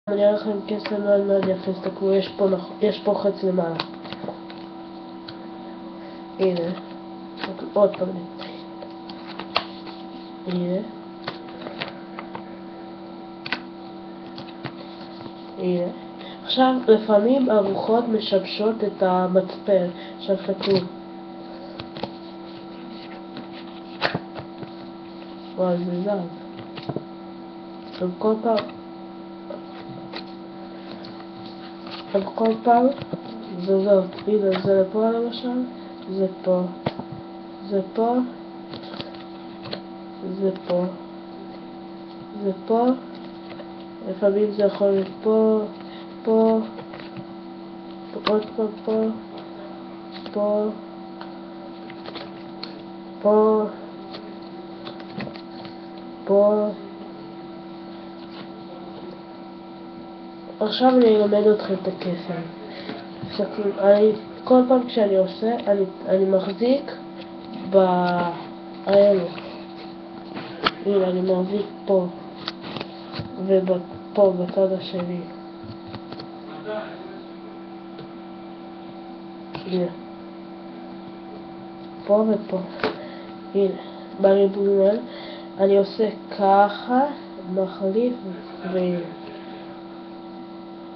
אני אראה לכם קסם מאוד מאוד יפה, תסתכלו, יש פה חץ למעלה. הנה, עוד פעם. הנה. הנה. עכשיו, לפעמים הרוחות משבשות את המצפן. עכשיו תסתכלו. וואי, זה זז. עכשיו כל פעם זזות. הנה, זה לפה למשל, זה פה, זה פה, זה פה, זה פה, לפעמים זה יכול להיות פה, פה, עוד פעם פה, פה, פה, פה. עכשיו אני אלמד אתכם את הקסם. כל פעם כשאני עושה, אני מחזיק באלו. הנה, אני מחזיק פה ופה בצד השני. הנה, פה ופה. הנה, בריבוע אני עושה ככה, מחליף והנה.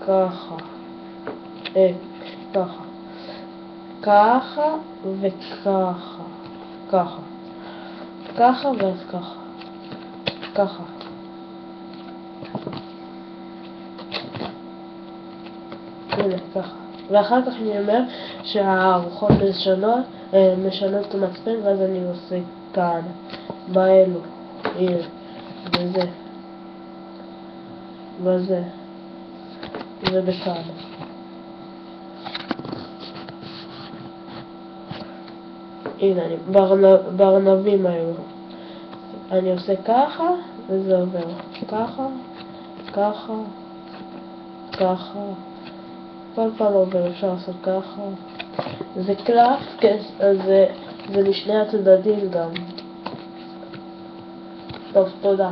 ככה, ככה, ככה וככה, ככה, ככה ואז ככה, ככה. הנה, ככה. ואחר כך אני אומר שהרוחות משנות את המצפן, ואז אני עושה כאן, באלו, הנה, וזה, וזה. ובכאן. הנה, בארנבים האלו. אני עושה ככה, וזה עובר. ככה, ככה, ככה. כל פעם עובר, אפשר לעשות ככה. זה קלף, זה משני הצדדים גם. טוב, תודה.